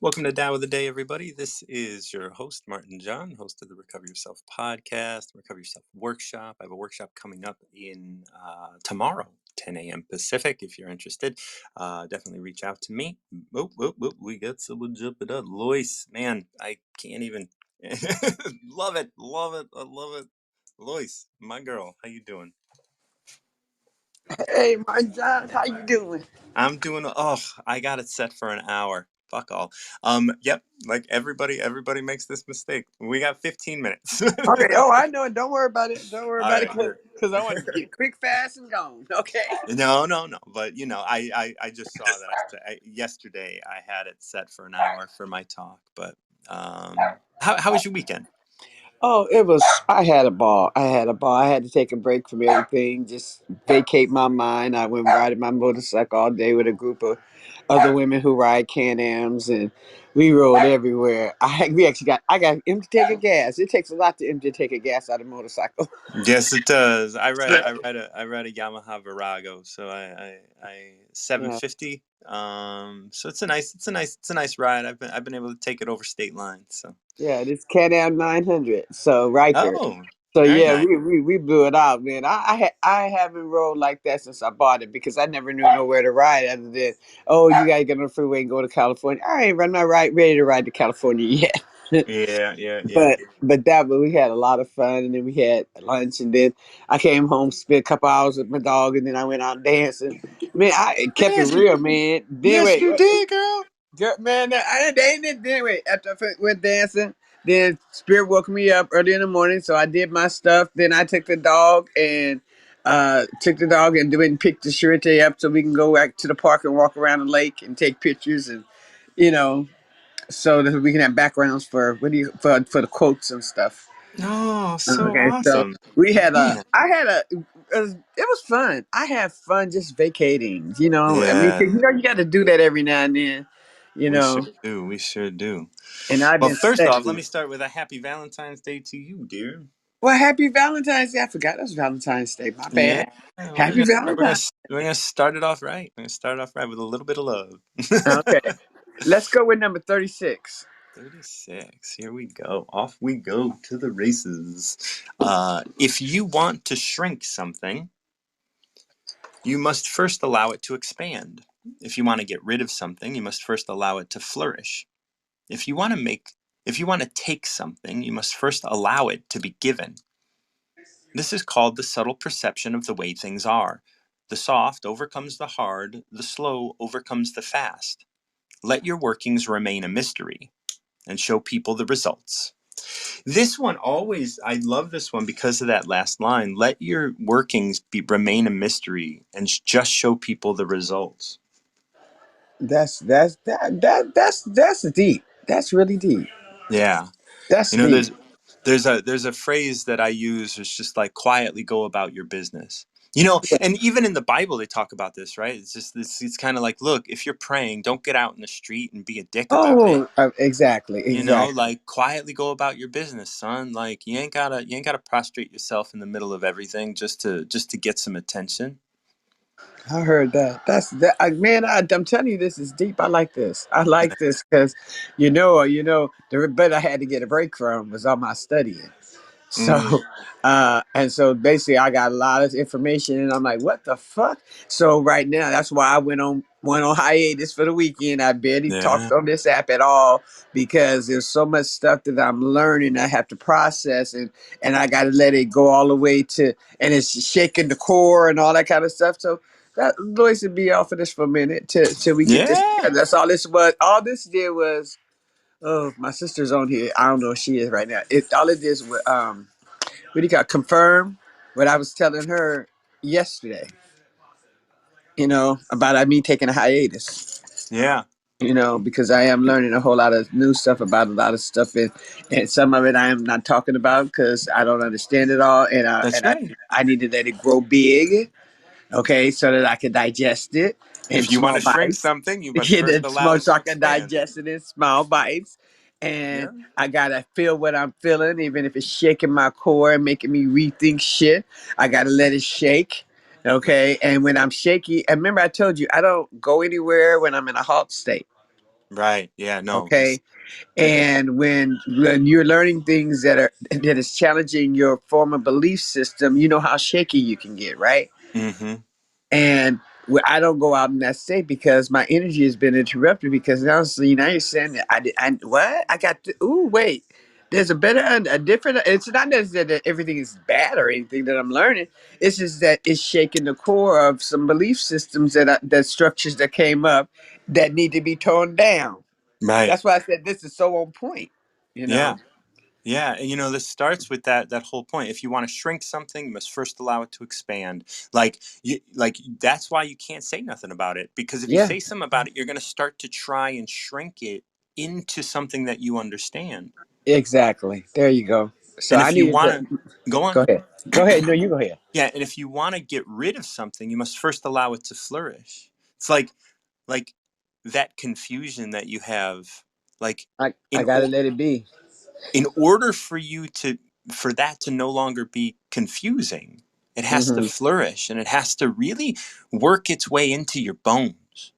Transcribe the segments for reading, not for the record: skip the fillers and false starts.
Welcome to Down with the Day, everybody. This is your host, Martin John, host of the Recover Yourself podcast, Recover Yourself workshop. I have a workshop coming up in tomorrow, 10 a.m. Pacific. If you're interested, definitely reach out to me. We got someone jumping up. Lois, man, I can't even. Love it. Love it. I love it. Lois, my girl, how you doing? Hey, my John, how you doing? I'm doing. Oh, I got it set for an hour. Fuck all. Yep. Like everybody makes this mistake. We got 15 minutes. Okay. Oh, I know it. Don't worry about it. Don't worry All about it, right. because I want to get quick, fast, and gone. Okay. No. But I just saw that yesterday I had it set for an hour for my talk. But how was your weekend? Oh, it was. I had a ball. I had a ball. I had to take a break from everything, just vacate my mind. I went riding my motorcycle all day with a group of other women who ride Can-Ams, and we rode everywhere. We actually got. I got empty tank of gas. It takes a lot to empty tank of gas out of a motorcycle. Yes, it does. I ride a Yamaha Virago, so I Yeah. 750. So it's a nice ride. I've been able to take it over state lines. So Yeah, this Can-Am 900. So Riker. oh, So very yeah, nice. we blew it out, man. I haven't rolled like that since I bought it because I never knew nowhere to ride other than, oh, you gotta get on the freeway and go to California. I ain't run my right ready to ride to California yet. Yeah. But we had a lot of fun, and then we had lunch, and then I came home, spent a couple hours with my dog, and then I went out dancing. Man, I kept it Yes, real, man. Then yes, wait, you did, girl. Man, I ain't then wait. After I went dancing, then Spirit woke me up early in the morning, so I did my stuff. Then I took the dog and went and picked the Sharite up so we can go back to the park and walk around the lake and take pictures and you know, so that we can have backgrounds for for the quotes and stuff. Oh, so Okay, so awesome, we had a man. I had a it was fun. I had fun just vacating. I mean, 'cause, Yeah, you got to do that every now and then. You we sure know, do. We sure do. and I've Well, been first off, let studying. me start with a happy Valentine's Day to you, dear. Well, happy Valentine's Day. I forgot it was Valentine's Day. My Yeah, bad. we're Happy gonna start, we're gonna Valentine. we're gonna start it off right. We're gonna start it off right with a little bit of love. Okay. Let's go with number 36. 36. Here we go. Off we go to the races. If you want to shrink something, you must first allow it to expand. If you want to get rid of something, you must first allow it to flourish. If you want to make if you want to take something, you must first allow it to be given. This is called the subtle perception of the way things are. The soft overcomes the hard, the slow overcomes the fast. Let your workings remain a mystery and show people the results. This one always, I love this one because of that last line. Let your workings remain a mystery and just show people the results. That's deep. That's really deep. Yeah. That's You know, deep. there's a phrase that I use. It's just like quietly go about your business. You know, and even in the Bible they talk about this, right? It's just this. It's kind of like, look, if you're praying, don't get out in the street and be a dick about it. Oh, exactly, You know, exactly. like quietly go about your business, son. Like you ain't gotta prostrate yourself in the middle of everything just to get some attention. I heard that. Man. I'm telling you, this is deep. I like this. I like this because, the bit I had to get a break from was all my studying. So, Mm, and so basically, I got a lot of information, and I'm like, "What the fuck?" So right now, that's why I went on hiatus for the weekend. I barely yeah, talked on this app at all because there's so much stuff that I'm learning. I have to process, and I got to let it go all the way to, and it's shaking the core and all that kind of stuff. So that Lois would be off of this for a minute till we get this yeah, together. That's all this was. All this did was. Oh, my sister's on here. I don't know if she is right now. It all it is was what do you got? Confirm what I was telling her yesterday. About me taking a hiatus. yeah. Because I am learning a whole lot of new stuff about a lot of stuff, and some of it I am not talking about because I don't understand it all, and I That's and I right. I need to let it grow big, okay, so that I can digest it in If you want small to shrink bites. something, you must Get first it allow small it so to I can expand. digest it in small bites. And Yeah. I gotta feel what I'm feeling, even if it's shaking my core and making me rethink shit. I gotta let it shake. Okay. And when I'm shaky, and remember I told you I don't go anywhere when I'm in a halt state. Right. Yeah. No. Okay. And when you're learning things that is challenging your former belief system, you know how shaky you can get, right? Mm-hmm. And I don't go out in that state because my energy has been interrupted. Because now, so, now you're saying that what I got. Ooh, wait. There's a better, a different. It's not necessarily that everything is bad or anything that I'm learning. It's just that it's shaking the core of some belief systems that structures that came up that need to be torn down. Right. That's why I said this is so on point. You Yeah. know. Yeah, and this starts with that whole point. If you want to shrink something, you must first allow it to expand. Like that's why you can't say nothing about it, because if you Yeah. say something about it, you're going to start to try and shrink it into something that you understand. Exactly. There you go. So And I if you needed want to to go on, go ahead. Go ahead. No, you go ahead. yeah, and if you want to get rid of something, you must first allow it to flourish. It's like that confusion that you have, like I in gotta let it be. in order for you to for that to no longer be confusing, it has to Hmm. flourish, and it has to really work its way into your bones,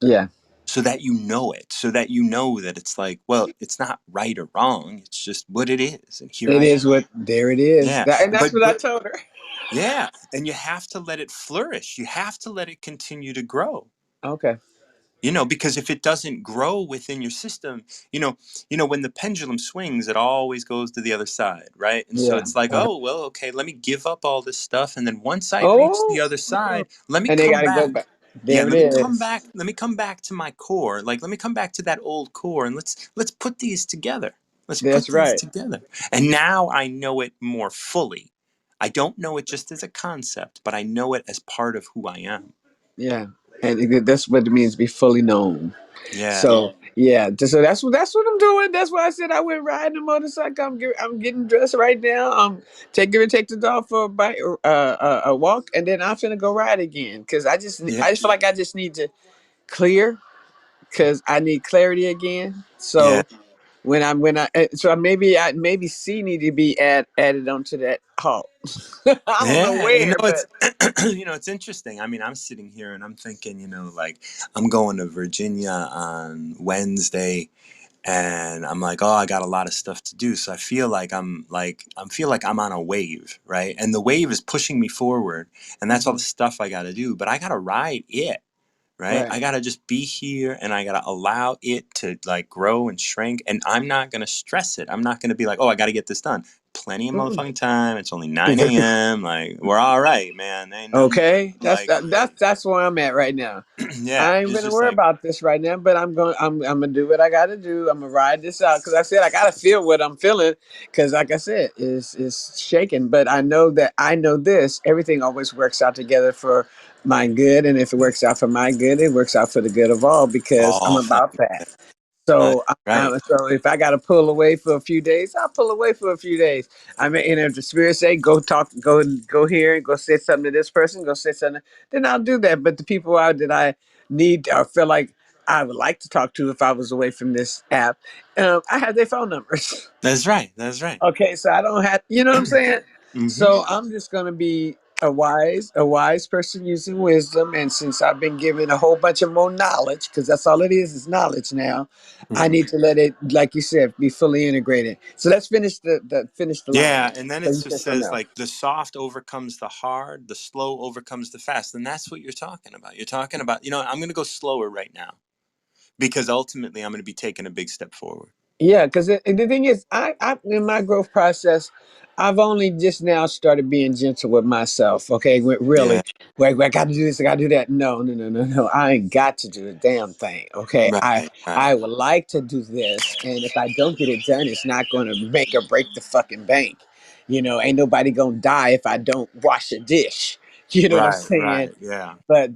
Yeah. so that you know it, so that you know that it's like, well, it's not right or wrong, it's just what it is, and here It I is am. what there it is. Yeah, And that's what I but told her. yeah, and you have to let it flourish, you have to let it continue to grow. Okay. Because if it doesn't grow within your system, you know when the pendulum swings, it always goes to the other side, right? And so Yeah. it's like, oh well, okay, let me give up all this stuff, and then once I reach the Oh, other side, let me and they come gotta go back. back. Yeah, There it is. let me come back to my core, like let me come back to that old core, and let's put these together. Let's That's put these right. together. And now I know it more fully. I don't know it just as a concept, but I know it as part of who I am. Yeah. And that's what it means to be fully known. Yeah. So yeah, so that's what I'm doing. That's why I said I went riding a motorcycle. I'm getting dressed right now. Take the dog for a bike, a walk, and then I'm finna go ride again. Cause Yeah. I just feel like I just need to clear. Cause I need clarity again. Yeah. So maybe C need to be added onto that halt. I don't know Yeah, where, it's but it's interesting. I mean, I'm sitting here and I'm thinking, like I'm going to Virginia on Wednesday, and I'm like, oh, I got a lot of stuff to do. So I feel like I'm on a wave, right? And the wave is pushing me forward, and that's all the Mhm. stuff I got to do. But I got to ride it, right? Right. I gotta just be here, and I gotta allow it to like grow and shrink. And I'm not gonna stress it. I'm not gonna be like, oh, I gotta get this done. Plenty of Mm-mm. motherfucking time. It's only 9 a.m. Like, we're all right, man. Ain't nothing Okay, like, that's where I'm at right now. yeah. I ain't It's gonna just worry like, about this right now, but I'm gonna do what I gotta do. I'm gonna ride this out because I said I gotta feel what I'm feeling because, like I said, is shaking. But I know this. Everything always works out together for my good, and if it works out for my good, it works out for the good of all because I'm oh, thank about you. that. Uh, So, right. so if I got to pull away for a few days, I'll pull away for a few days. I mean, and if the spirit say go talk, go here, and go say something to this person, go say something, then I'll do that. But the people out that I need or feel like I would like to talk to if I was away from this app, I have their phone numbers. That's right. That's right. Okay, so I don't have, you know what I'm saying? Mm-hmm. So I'm just gonna be a wise person using wisdom. And since I've been given a whole bunch of more knowledge, because that's all it is knowledge now, I Mm-hmm. need to let it, like you said, be fully integrated. So let's finish the line. Yeah, and then it So you just said something says else. like the soft overcomes the hard, the slow overcomes the fast, and that's what you're talking about. You're talking about, I'm going to go slower right now, because ultimately I'm going to be taking a big step forward. Yeah, because the thing is, I in my growth process, I've only just now started being gentle with myself. Okay, Yeah. really, wait, I got to do this, I got to do that. No, no, no, no, no. I ain't got to do the damn thing. Okay, Right. Right. I would like to do this, and if I don't get it done, it's not going to make or break the fucking bank. Ain't nobody gonna die if I don't wash a dish. You know what I'm Right. saying? Right. Yeah. But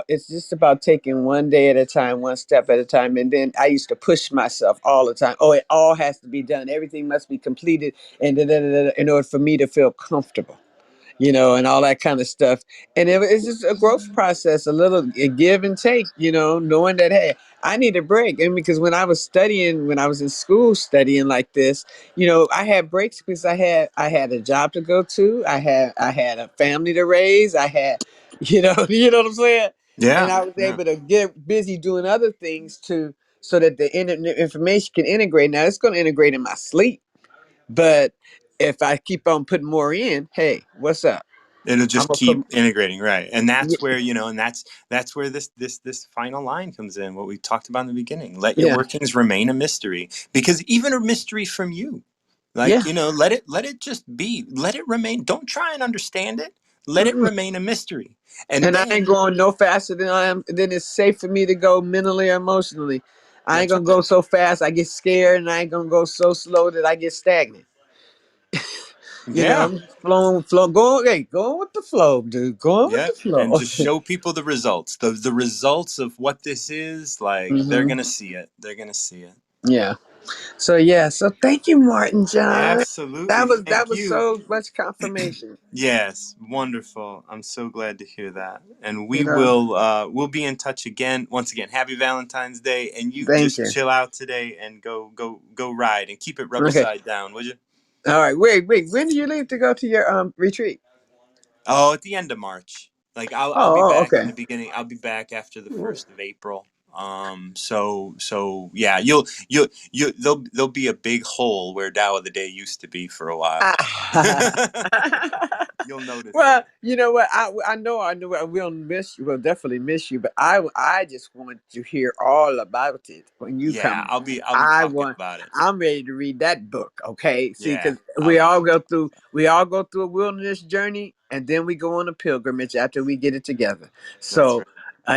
it's just about taking one day at a time, one step at a time. And then I used to push myself all the time. Oh, it all has to be done. Everything must be completed, and in order for me to feel comfortable, and all that kind of stuff. And it's just a growth process, a little give and take, knowing that, hey, I need a break. And because when I was in school studying like this, I had breaks because I had a job to go to, I had a family to raise, I had, you know what I'm saying? And Yeah. I was Yeah. able to get busy doing other things to so that information can integrate. Now it's going to integrate in my sleep, but if I keep on putting more in, hey, what's up? It'll I'm just gonna keep put integrating, right? And yeah, that's where, and that's where this final line comes in, what we talked about in the beginning. Let your yeah, workings remain a mystery, because even a mystery from you, like, yeah. let it just be. Let it remain. Don't try and understand it. Let it Mm-mm. remain a mystery. And And I ain't then going no faster than I am. Then it's safe for me to go mentally or emotionally. I ain't that's gonna right. go so fast I get scared, and I ain't gonna go so slow that I get stagnant. Yeah. I'm flowing, going, hey, going with the flow, dude. Going with Yeah. the And flow. just show people the results. The results of what this is, like, they're hmm gonna see it. They're gonna see it. Yeah. So yeah. So thank you, Martin John. Absolutely. That Thank was you. so much confirmation. Yes, wonderful. I'm so glad to hear that. And You we know. will we'll be in touch again. Once again, happy Valentine's Day, and you Thank just you. chill out today and go ride and keep it rubber Okay. side down, would you? All right. Wait. When do you leave to go to your retreat? Oh, at the end of March. Like I'll be Oh. back in Okay. the beginning. I'll be back after the 1st of April. So yeah, you'll there'll be a big hole where Tao of the Day used to be for a while. You'll notice it. Well, you know what? I know. I will miss you. Will definitely miss you. But I just want to hear all about it when you Yeah, come. I'll be I talking want. about it. I'm ready to read that book. Okay, see, Yeah, because I'll be we all go through a wilderness journey, and then we go on a pilgrimage after we get it together. that's So, right.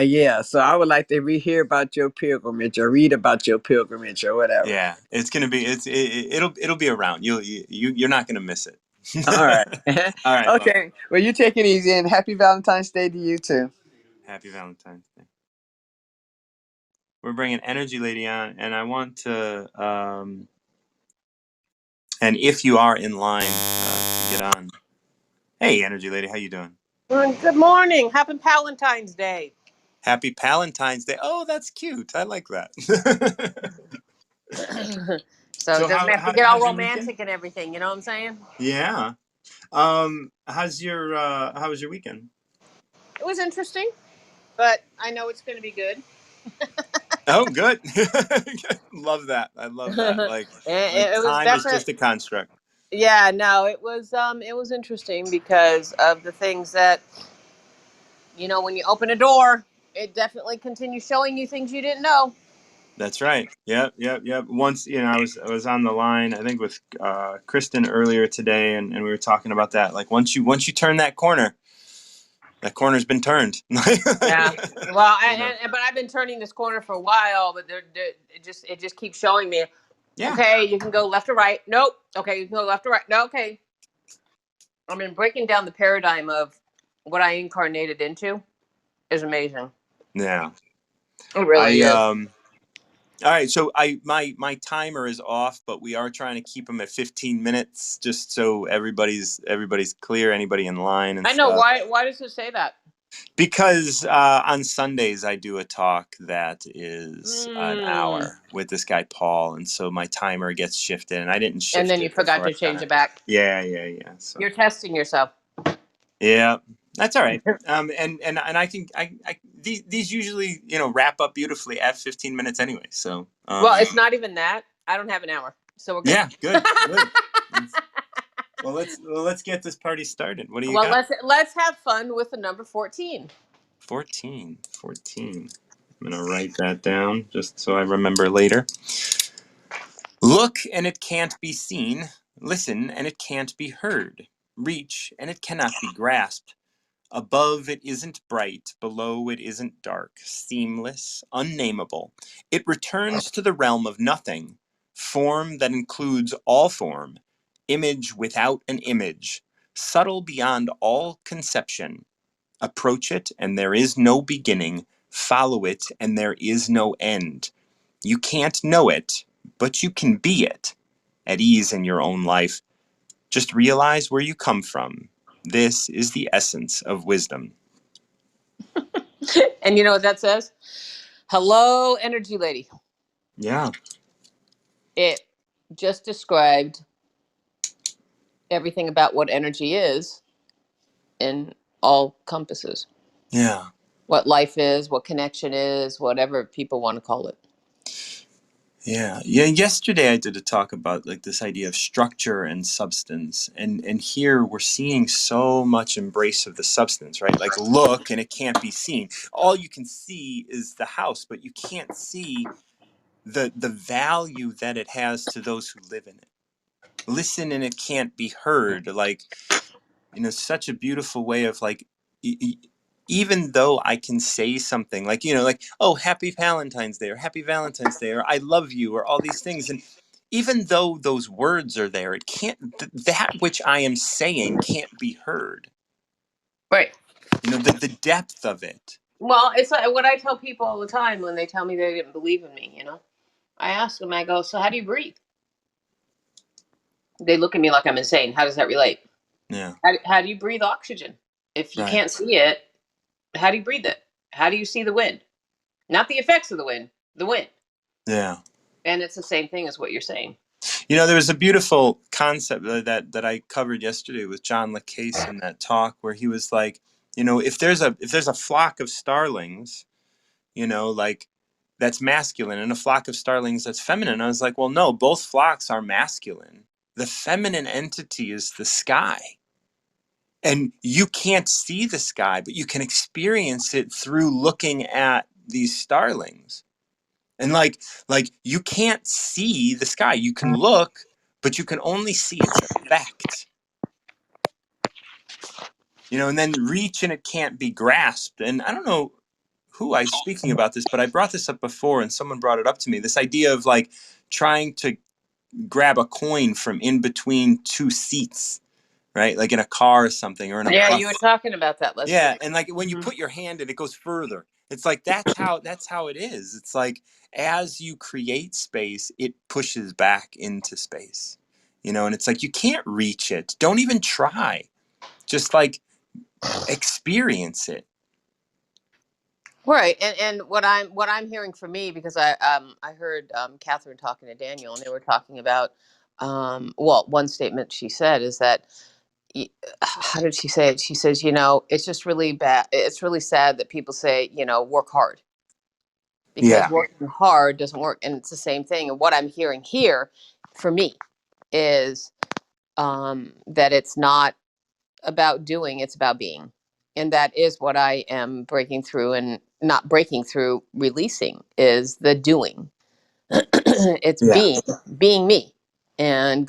yeah. So I would like to hear about your pilgrimage or read about your pilgrimage or whatever. Yeah, it's gonna be it'll be around. You're not gonna miss it. All right. All right, love. Okay. Well, you take it easy, and happy Valentine's Day to you too. Happy Valentine's Day. We're bringing Energy Lady on, and I want to and if you are in line to get on, hey, Energy Lady, how you doing? Good morning. Happy Valentine's Day. Happy Valentine's Day. Oh, that's cute. I like that. So it So doesn't have to get all how's your weekend? romantic and everything. You know what I'm saying? Yeah. How was your weekend? It was interesting, but I know it's going to be good. Oh, good. Love that. I love that. it, Like it was time is definitely, just a construct. yeah. No, it was interesting because of the things that when you open a door, it definitely continues showing you things you didn't know. That's right. Yep, yep, yep. Once, I was on the line, I think with Kristen earlier today, and we were talking about that. Like once you turn that corner's been turned. Yeah. Well, you know. but I've been turning this corner for a while, but it just keeps showing me. Yeah, Okay, you can go left or right. Nope. Okay, you can go left or right. No. Okay. I mean, breaking down the paradigm of what I incarnated into is amazing. yeah. It really I is. All right, so my timer is off, but we are trying to keep them at 15 minutes, just so everybody's clear, anybody in line and I know stuff. why. Why does it say that? Because on Sundays I do a talk that is an Hmm. hour with this guy Paul, and so my timer gets shifted, and I didn't And shift then you it forgot before I to kind change of. it back. Yeah, yeah, yeah. So You're testing yourself. yeah, that's all right. And I can these usually wrap up beautifully at 15 minutes anyway. So Well, it's not even that. I don't have an hour, so we're good. yeah, good, good. Well, let's get this party started. What do you Well, got? let's have fun with the number 14. 14, 14. I'm gonna write that down just so I remember later. Look and it can't be seen. Listen and it can't be heard. Reach and it cannot be grasped. Above it isn't bright, below it isn't dark, seamless, unnamable. It returns to the realm of nothing, form that includes all form, image without an image, subtle beyond all conception. Approach it and there is no beginning, follow it and there is no end. You can't know it, but you can be it, at ease in your own life. Just realize where you come from. This is the essence of wisdom. And you know what that says? Hello, energy lady. Yeah, It just described everything about what energy is in all compasses. yeah. What life is, what connection is, whatever people want to call it. Yeah. Yeah. Yesterday I did a talk about like this idea of structure and substance. And here we're seeing so much embrace of the substance, right? Like look and it can't be seen. All you can see is the house, but you can't see the value that it has to those who live in it. Listen and it can't be heard. Like, such a beautiful way of like e- e- even though I can say something like, like, oh, happy Valentine's Day or happy Valentine's Day or I love you or all these things. And even though those words are there, it can't, that which I am saying can't be heard. Right. The depth of it. Well, it's like what I tell people all the time when they tell me they didn't believe in me. I ask them, I go, so how do you breathe? They look at me like I'm insane. How does that relate? Yeah. How do you breathe oxygen? If you Right. can't see it, how do you breathe it? How do you see the wind? Not the effects of the wind. Yeah. And it's the same thing as what you're saying. There was a beautiful concept that I covered yesterday with John LaCase in that talk where he was like, if there's a flock of starlings, like that's masculine and a flock of starlings that's feminine. I was like, well, no, both flocks are masculine. The feminine entity is the sky. And you can't see the sky, but you can experience it through looking at these starlings. And like you can't see the sky. You can look, but you can only see its effect. And then reach and it can't be grasped. And I don't know who I was speaking about this, but I brought this up before and someone brought it up to me. This idea of like trying to grab a coin from in between two seats, right? Like in a car or something or in a Yeah, you bus. were talking about that Yeah, yesterday. and like when you Hmm. put your hand in, it goes further. It's like that's how it is. It's like as you create space, it pushes back into space. And it's like you can't reach it. Don't even try. Just like experience it. Right, and what I'm hearing from me, because I heard Catherine talking to Daniel, and they were talking about well, one statement she said is that how did she say it? She says, it's just really bad. It's really sad that people say, work hard, because Yeah. working hard doesn't work, and it's the same thing. And what I'm hearing here for me is that it's not about doing, it's about being. And that is what I am breaking through, and not breaking through, releasing is the doing. It's Yeah. being me, and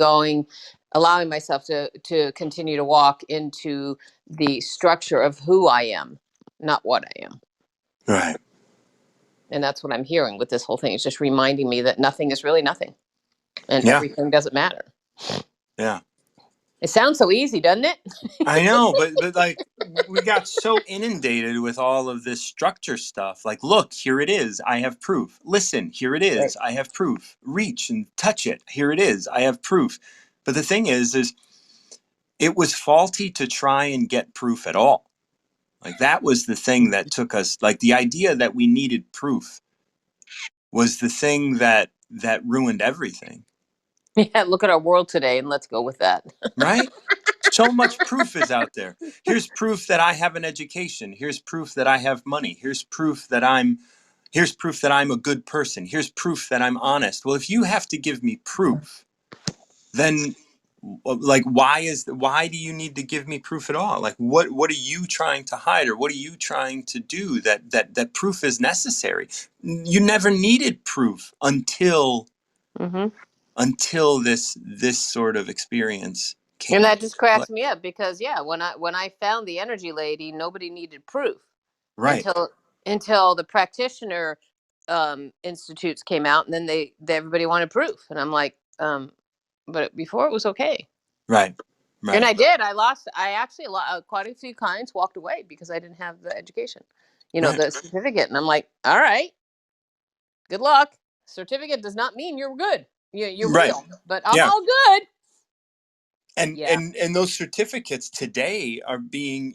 allowing myself to continue to walk into the structure of who I am, not what I am. Right. And that's what I'm hearing with this whole thing. It's just reminding me that nothing is really nothing, and Yeah. everything doesn't matter. Yeah. It sounds so easy, doesn't it? I know, but like we got so inundated with all of this structure stuff. Like, look, here it is. I have proof. Listen, here it Right. is. I have proof. Reach and touch it. Here it is. I have proof. But the thing is it was faulty to try and get proof at all. Like that was the thing that took us. Like the idea that we needed proof was the thing that ruined everything. Yeah, look at our world today, and let's go with that. Right? So much proof is out there. Here's proof that I have an education. Here's proof that I have money. Here's proof that I'm a good person. Here's proof that I'm honest. Well, if you have to give me proof, then like why do you need to give me proof at all? Like what are you trying to hide, or what are you trying to do that proof is necessary? You never needed proof Hmm. until this sort of experience And came that into just play. cracks me up, because yeah, when I found the energy lady, nobody needed proof Right. until the practitioner institutes came out, and then they everybody wanted proof, and I'm like, but before it was okay. Right. And Right. I actually quite a few clients walked away because I didn't have the education, Right. the certificate, and I'm like, all right, good luck. Certificate does not mean you're good. You're Right. real, but I'm Yeah. all good. And Yeah. and and those certificates today are being,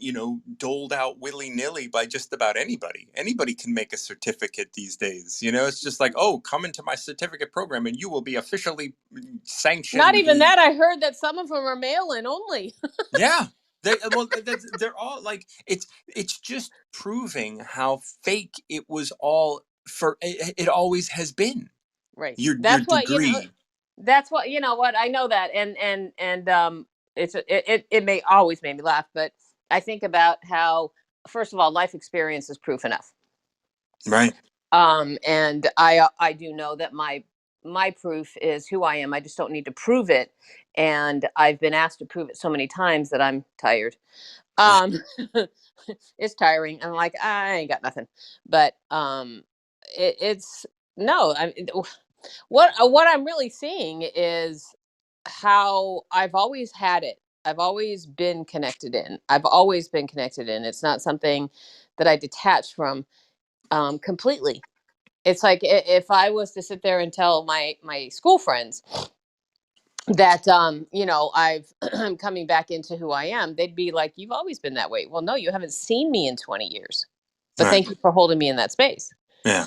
doled out willy-nilly by just about anybody. Anybody can make a certificate these days. It's just like, oh, come into my certificate program and you will be officially Not sanctioned. even that. I heard that some of them are mail-in only. Yeah. They're all like it's just proving how fake it was all for it always has been. Right. Your That's what, you know, degree. that's what, you know what, I know that. And it may always made me laugh, but I think about how, first of all, life experience is proof enough. Right. And I do know that my proof is who I am. I just don't need to prove it. And I've been asked to prove it so many times that I'm tired. Yeah. Um, it's tiring. I'm like, I ain't got nothing. But it's no. What I'm really seeing is how I've always had it. I've always been connected in. I've always been connected in. It's not something that I detach from completely. It's like if I was to sit there and tell my school friends that I'm coming back into who I am, they'd be like, "You've always been that way." Well, no, you haven't seen me in 20 years. But Right. thank you for holding me in that space. Yeah.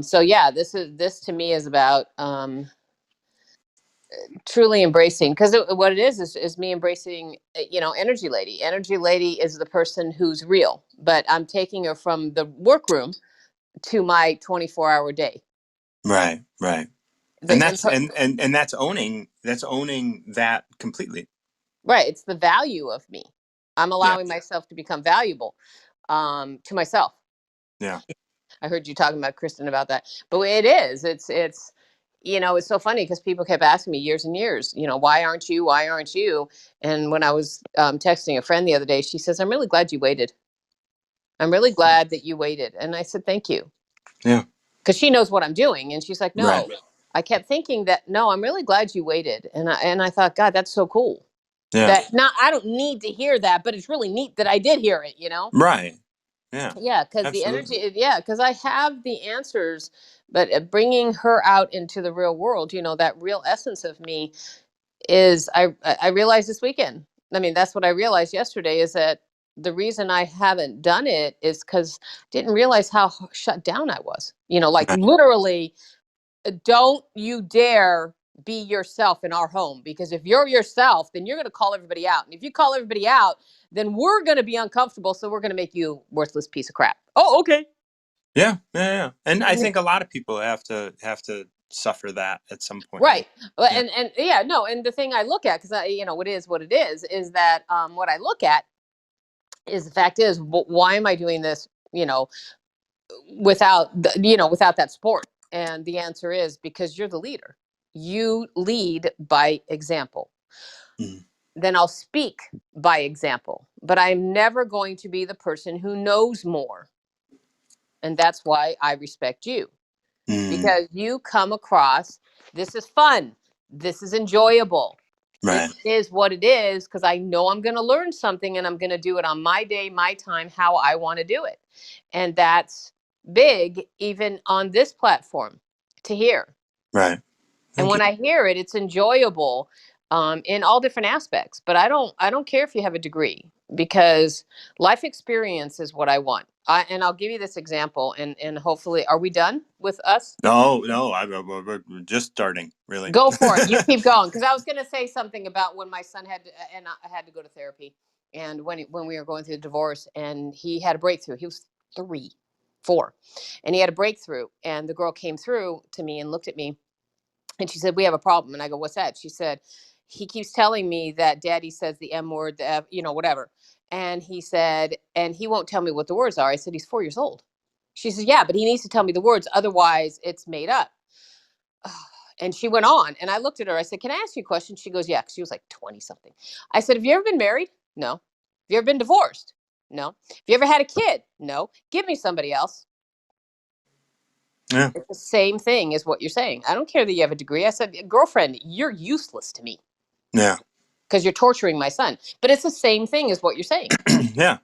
So yeah, this to me is about truly embracing, because what it is me embracing, energy lady is the person who's real, but I'm taking her from the workroom to my 24-hour day. Right. Right. the And that's imp- and that's owning that completely. right, it's the value of me. I'm Yeah. allowing myself to become valuable to myself. Yeah. I heard you talking about Kristen about that, but it's so funny because people kept asking me years and years, why aren't you? And when I was texting a friend the other day, she says, I'm really glad you waited. I'm really glad that you waited. And I said, thank you. Yeah. Because she knows what I'm doing. And she's like, Right. no. I kept thinking that, no, I'm really glad you waited. And I thought, God, that's so cool. Yeah. That not, I don't need to hear that, but it's really neat that I did hear it. Right. Yeah. Yeah, because the Absolutely. energy, yeah, because I have the answers, but bringing her out into the real world, that real essence of me is, I realized this weekend. I mean, that's what I realized yesterday, is that the reason I haven't done it is because I didn't realize how shut down I was. Like Right. literally, don't you dare be yourself in our home, because if you're yourself, then you're going to call everybody out. And if you call everybody out, then we're going to be uncomfortable. So we're going to make you a worthless piece of crap. Oh, okay. Yeah. Yeah. Yeah. And I think a lot of people have to suffer that at some point. Right. Well, Yeah. and yeah, no. And the thing I look at, because what is what it is that what I look at is, the fact is, why am I doing this? Without that support. And the answer is because you're the leader. You lead by example. Mhm. Then I'll speak by example. But I'm never going to be the person who knows more. And that's why I respect you, Mhm. because you come across, this is fun. This is enjoyable. This Right. is what it is, because I know I'm going to learn something, and I'm going to do it on my day, my time, how I want to do it. And that's big, even on this platform, to hear. Right. And Thank you. when I hear it, it's enjoyable in all different aspects. But I don't care if you have a degree, because life experience is what I want. And I'll give you this example, and hopefully, are we done with us? No, no, we're just starting, really. Go for it. You keep going, because I was going to say something about when my son and I had to go to therapy, and when we were going through the divorce, and he had a breakthrough. He was 3, 4, and he had a breakthrough. And the girl came through to me and looked at me, and she said, "We have a problem." And I go, "What's that?" She said, "He keeps telling me that Daddy says the M word, the F, whatever." And he said, "And he won't tell me what the words are." I said, "He's 4 years old." She said, "Yeah, but he needs to tell me the words, otherwise it's made up." And she went on, and I looked at her. I said, "Can I ask you a question?" She goes, "Yeah." 'Cause she was like 20 something. I said, "Have you ever been married?" No. Have you ever been divorced? No. Have you ever had a kid? No. Give me somebody else. Yeah. It's the same thing as what you're saying. I don't care that you have a degree. I said, "Girlfriend, you're useless to me Yeah. because you're torturing my son." But it's the same thing as what you're saying. Yeah.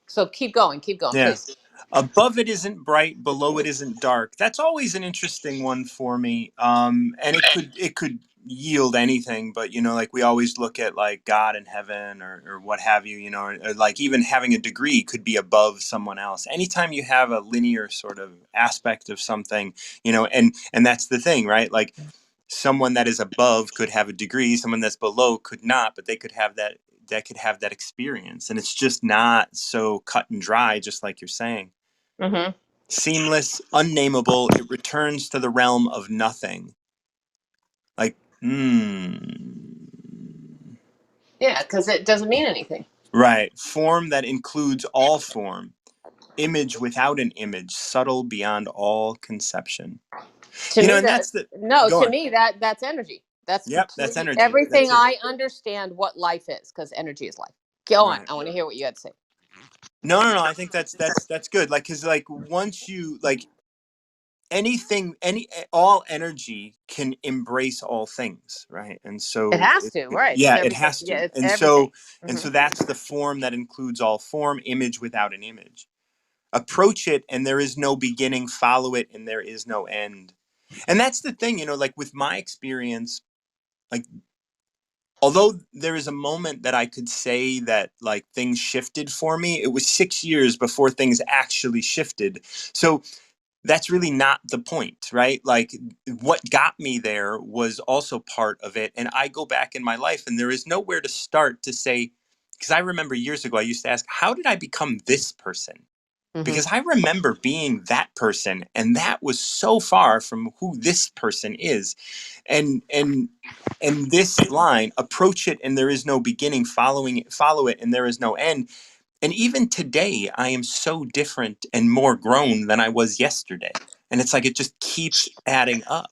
So keep going, Yeah. please. Above it isn't bright, below it isn't dark. That's always an interesting one for me. And it could yield anything, but like we always look at like God in heaven or what have you, or like even having a degree could be above someone else. Anytime you have a linear sort of aspect of something, and that's the thing, right? Like someone that is above could have a degree, someone that's below could not, but they could have that experience, and it's just not so cut and dry, just like you're saying. Mm-hmm. Seamless, unnamable, it returns to the realm of nothing. Like, Yeah, because it doesn't mean anything. right. Form that includes all form. Image without an image, subtle beyond all conception. To me, And that that's the, no, go to on. me that's energy. That's Yep, that's complete energy. everything. That's it. I understand what life is because energy is life. Go on. Right. I want to hear what you had to say. No, no, no. I think that's good. Like, cause like once you like anything, all energy can embrace all things, right? And It so, has to, right? It's yeah, it everything. has Yeah, to. it's everything. And Hmm. so that's the form that includes all form, image without an image. Approach it, and there is no beginning. Follow it, and there is no end. And that's the thing, like with my experience, like although there is a moment that I could say that like things shifted for me, it was 6 years before things actually shifted. So that's really not the point, right? Like what got me there was also part of it. And I go back in my life and there is nowhere to start to say, because I remember years ago, I used to ask, how did I become this person? Hmm. Because I remember being that person and that was so far from who this person is. And this line, approach it and there is no beginning, follow it and there is no end. And even today, I am so different and more grown than I was yesterday. And it's like it just keeps adding up.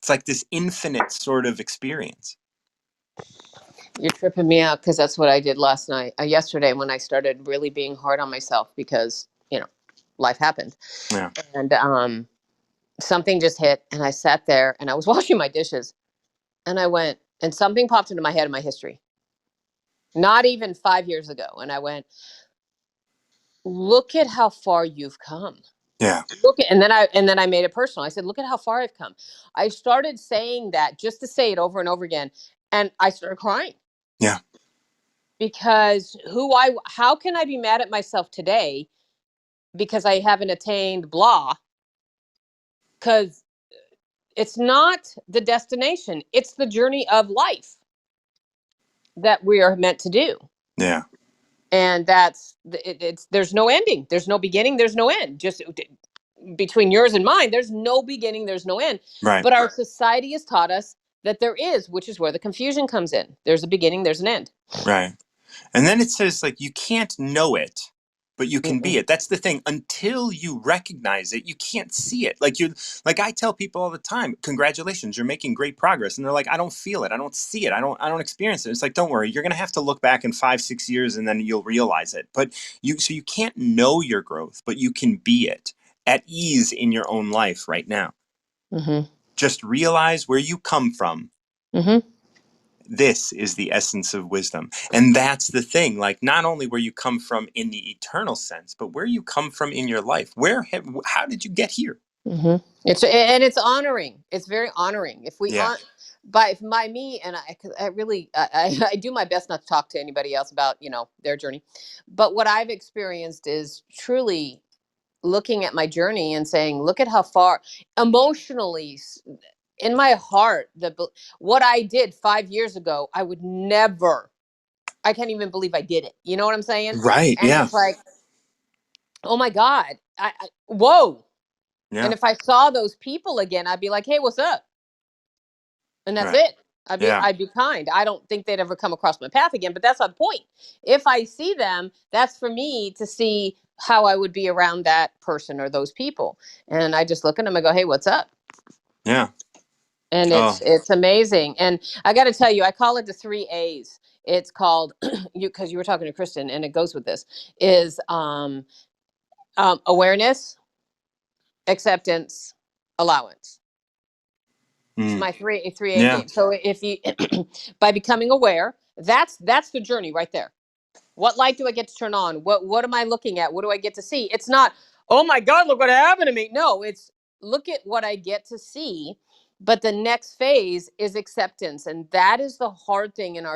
It's like this infinite sort of experience. You're tripping me out because that's what I did last night, yesterday, when I started really being hard on myself because life happened, Yeah. and something just hit, and I sat there and I was washing my dishes, and I went, and something popped into my head in my history, not even 5 years ago, and I went, look at how far you've come. Yeah. Look at, and then I made it personal. I said, look at how far I've come. I started saying that just to say it over and over again, and I started crying Yeah. because how can I be mad at myself today because I haven't attained blah? Because it's not the destination, it's the journey of life that we are meant to do. Yeah. And it's there's no ending, there's no beginning, there's no end. Just between yours and mine, there's no beginning, there's no end. Right. But our society has taught us that there is, which is where the confusion comes in. There's a beginning, there's an end. Right. And then it says, like, you can't know it, but you can be Mm-mm. it. That's the thing. Until you recognize it, you can't see it. Like I tell people all the time, congratulations, you're making great progress. And they're like, I don't feel it. I don't see it. I don't experience it. It's like, don't worry, you're gonna have to look back in 5, 6 years and then you'll realize it. But so you can't know your growth, but you can be it at ease in your own life right now. Mm-hmm. Just realize where you come from. Mm-hmm. This is the essence of wisdom. And that's the thing, like not only where you come from in the eternal sense, but where you come from in your life. How did you get here? Mm-hmm. It's honoring. It's very honoring. If we Yeah. on by my me and I, 'cause I really I do my best not to talk to anybody else about their journey, but what I've experienced is truly looking at my journey and saying, look at how far emotionally in my heart what I did 5 years ago, I would never. I can't even believe I did it. You know what I'm saying? Right. And Yeah. it's like, oh my God, whoa. And Yeah. if I saw those people again, I'd be like, hey, what's up? And that's Right. it. Yeah. I'd be kind. I don't think they'd ever come across my path again, but that's not the point. If I see them, that's for me to see how I would be around that person or those people. And I just look at them and go, hey, what's up? Yeah. And Oh. it's amazing. And I got to tell you, I call it the 3 A's. It's called because you were talking to Kristen, and it goes with this is awareness, acceptance, allowance. It's Mm. my three A Yeah. game. So if you by becoming aware, that's the journey right there. What light do I get to turn on? What am I looking at? What do I get to see? It's not, oh my God, look what happened to me. No, it's look at what I get to see. But the next phase is acceptance. And that is the hard thing in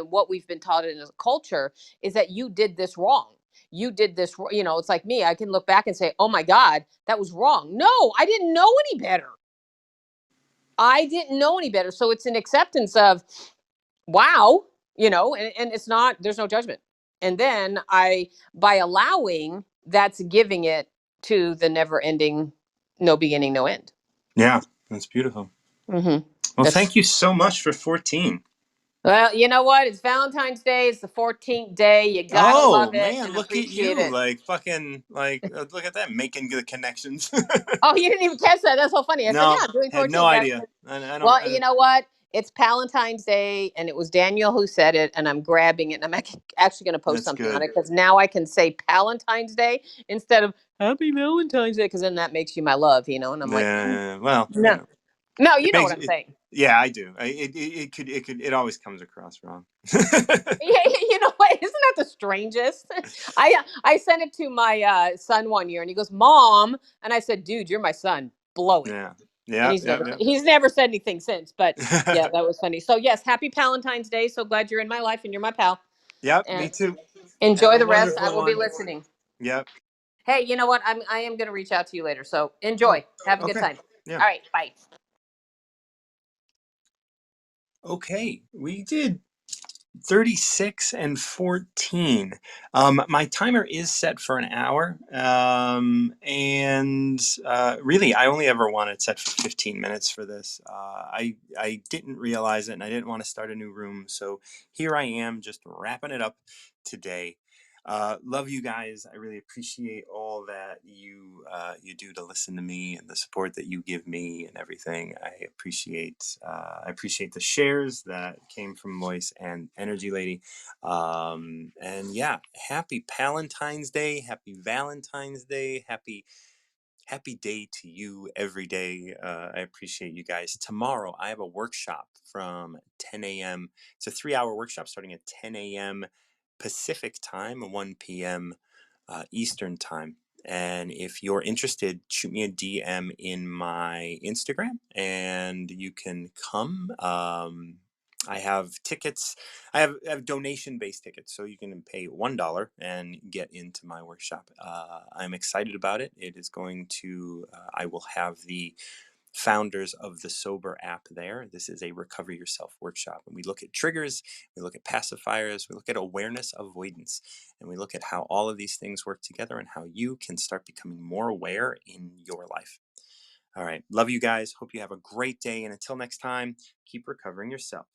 what we've been taught in a culture is that you did this wrong. You did this, it's like me. I can look back and say, oh my God, that was wrong. No, I didn't know any better. I didn't know any better. So it's an acceptance of, wow, and it's not, there's no judgment. And then by allowing, that's giving it. to the never ending, no beginning, no end. Yeah, that's beautiful. Mm-hmm. Well, That's thank you so much for 14. Well, you know what? It's Valentine's Day. It's the 14th day. You gotta Oh love it man, and look at appreciate you! it. Like fucking, like look at that, making the connections. Oh, you didn't even catch that. That's so funny. I said, yeah, No, I'm doing had no 14. idea. I don't. Well, you know what? It's Valentine's Day, and it was Daniel who said it, and I'm grabbing it, and I'm actually going to post That's something on good. it because now I can say Valentine's Day instead of Happy Valentine's Day, because then that makes you my love, and I'm like, Yeah. Well, no, no, it you know what makes I'm it. saying. Yeah, I do. It always comes across wrong. Yeah, you know what? Isn't that the strangest? I sent it to my son one year, and he goes, "Mom," and I said, "Dude, you're my son. Blow it." Yeah. And Yeah. Yeah. he's never said anything since. But yeah, that was funny. So yes, happy Valentine's Day. So glad you're in my life and you're my pal. Yep. Me And too. Have enjoy a the rest. I wonderful will be one. listening. Yep. Hey, you know what? I am going to reach out to you later. So Oh. enjoy. Have a good Okay. time. Yeah. All right. Bye. Okay. We did 36 and 14. My timer is set for an hour. And really, I only ever want it set for 15 minutes for this. I didn't realize it and I didn't want to start a new room. So here I am just wrapping it up today. Love you guys. I really appreciate all that you do to listen to me and the support that you give me and everything. I appreciate the shares that came from Moise and Energy Lady. And yeah, happy Valentine's Day, happy Valentine's Day, happy day to you every day. I appreciate you guys. Tomorrow, I have a workshop from 10 a.m. It's a 3-hour workshop starting at 10 a.m. Pacific time, 1 p.m. Eastern time. And if you're interested, shoot me a DM in my Instagram and you can come. I have tickets. I have donation-based tickets, so you can pay $1 and get into my workshop. I'm excited about it. It is going to. I will have the founders of the Sober app there. This is a Recover Yourself workshop, and we look at triggers, we look at pacifiers, we look at awareness avoidance, and we look at how all of these things work together and how you can start becoming more aware in your life. All right, love you guys. Hope you have a great day, and until next time, keep recovering yourself.